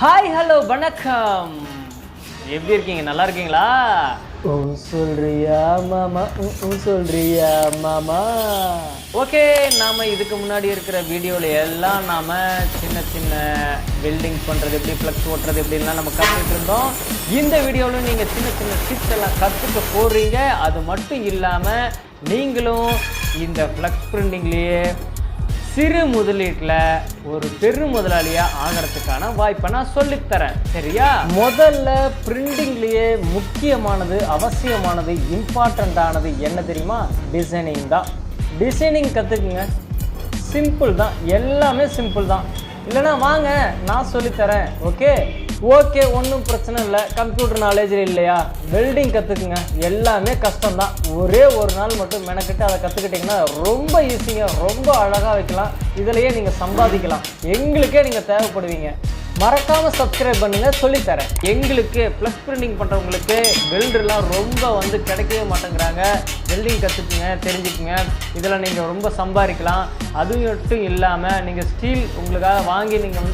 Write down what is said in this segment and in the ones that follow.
Hi hello வணக்கம். எப்படி இருக்கீங்க? நல்லா இருக்கீங்களா? சொல்றியா மாமா? சொல்றியா மாமா? ஓகே, நாம இதுக்கு முன்னாடி இருக்கிற வீடியோவில் எல்லாம் நாம சின்ன சின்ன வெல்டிங் பண்ணுறது எப்படி, ஃப்ளக்ஸ் ஓட்டுறது எப்படின்லாம் நம்ம கற்றுக்கிட்டு இருந்தோம். இந்த வீடியோவில் நீங்கள் சின்ன சின்ன டிப்ஸ் எல்லாம் கற்றுக்க போகிறீங்க. அது மட்டும் இல்லாமல் நீங்களும் இந்த ஃப்ளக்ஸ் பிரிண்டிங்லேயே சிறு முதலீட்டில் ஒரு பெரு முதலாளியாக ஆகிறதுக்கான வாய்ப்பை நான் சொல்லித்தரேன். சரியா? முதல்ல பிரிண்டிங்லேயே முக்கியமானது, அவசியமானது, இம்பார்ட்டண்ட்டானது என்ன தெரியுமா? டிசைனிங் தான். டிசைனிங் கற்றுக்குங்க. சிம்பிள் தான், எல்லாமே சிம்பிள் தான். இல்லைனா வாங்க நான் சொல்லித்தரேன். ஓகே, ஒன்றும் பிரச்சனை இல்லை. கம்ப்யூட்டர் நாலேஜ் இல்லையா? வெல்டிங் கற்றுக்குங்க. எல்லாமே கஷ்டம்தான். ஒரே ஒரு நாள் மட்டும் மெனக்கிட்டு அதை கற்றுக்கிட்டிங்கன்னா ரொம்ப ஈஸிங்க, ரொம்ப அழகாக வைக்கலாம். இதிலையே நீங்கள் சம்பாதிக்கலாம். எங்களுக்கே நீங்கள் தேவைப்படுவீங்க. மறக்காமல் சப்ஸ்கிரைப் பண்ணுங்கள், சொல்லித்தரேன். எங்களுக்கு ப்ளஸ் பிரிண்டிங் பண்ணுறவங்களுக்கு வெல்டர்லாம் ரொம்ப கிடைக்கவே மாட்டேங்கிறாங்க. வெல்டிங் கற்றுக்குங்க, தெரிஞ்சுக்குங்க. இதில் நீங்கள் ரொம்ப சம்பாதிக்கலாம். அது மட்டும் இல்லாமல் நீங்கள் ஸ்டீல் உங்களுக்காக வாங்கி நீங்கள்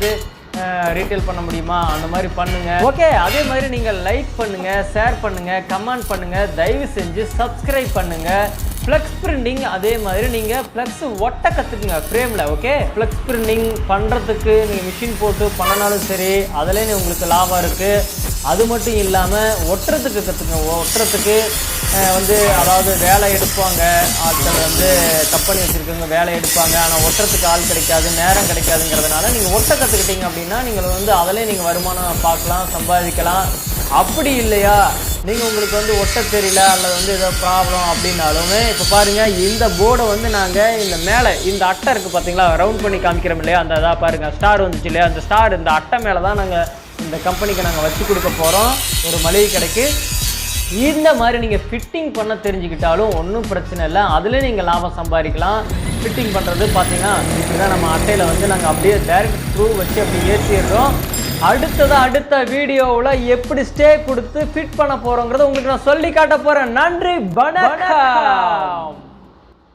ரீட்டைல் பண்ண முடியுமா? அந்த மாதிரி பண்ணுங்கள். ஓகே, அதே மாதிரி நீங்கள் லைக் பண்ணுங்கள், ஷேர் பண்ணுங்கள், கமெண்ட் பண்ணுங்கள். தயவு செஞ்சு சப்ஸ்கிரைப் பண்ணுங்கள். ஃப்ளக்ஸ் பிரிண்டிங் அதே மாதிரி நீங்கள் ஃப்ளக்ஸ் ஒட்ட கற்றுக்குங்க ஃப்ரேமில். ஓகே, ஃப்ளக்ஸ் பிரிண்டிங் பண்ணுறதுக்கு நீங்கள் மிஷின் போட்டு பண்ணனாலும் சரி, அதில் உங்களுக்கு லாபம் இருக்குது. அது மட்டும் இல்லாமல் ஒட்டுறதுக்கு கற்றுக்குங்க. ஒட்டுறதுக்கு அதாவது வேலை எடுப்பாங்க ஆட்கள், கம்பெனி வச்சுருக்கவங்க வேலை எடுப்பாங்க. ஆனால் ஒட்டுறதுக்கு ஆள் கிடைக்காது, நேரம் கிடைக்காதுங்கிறதுனால நீங்கள் ஒட்ட கற்றுக்கிட்டீங்க அப்படின்னா நீங்கள் அதிலே நீங்கள் வருமானம் பார்க்கலாம், சம்பாதிக்கலாம். அப்படி இல்லையா, நீங்கள் உங்களுக்கு ஒட்ட தெரியல அல்லது ஏதோ ப்ராப்ளம் அப்படின்னாலுமே, இப்போ பாருங்கள், இந்த போர்டை நாங்கள் இந்த மேலே இந்த அட்டை இருக்குது பார்த்தீங்களா, ரவுண்ட் பண்ணி காமிக்கிறோம் இல்லையா, அந்த இதாக பாருங்கள், ஸ்டார் வந்துச்சு இல்லையா, அந்த ஸ்டார் இந்த அட்டை மேலே தான் நாங்கள் இந்த கம்பெனிக்கு நாங்கள் வச்சு கொடுக்க போகிறோம். ஒரு மளிகை கடைக்கு இந்த மாதிரி நீங்கள் ஃபிட்டிங் பண்ண தெரிஞ்சுக்கிட்டாலும் ஒன்றும் பிரச்சனை இல்லை. அதில் நீங்கள் லாபம் சம்பாதிக்கலாம். ஃபிட்டிங் பண்ணுறது பார்த்தீங்கன்னா இப்படி தான் நம்ம அட்டையில் நாங்கள் அப்படியே டைரக்ட் ஸ்க்ரூ வச்சு அப்படி ஏற்றிடுறோம். அடுத்த வீடியோவில் எப்படி ஸ்டே கொடுத்து ஃபிட் பண்ண போகிறோங்கிறத உங்களுக்கு நான் சொல்லி காட்ட போகிறேன். நன்றி, வணக்கம்.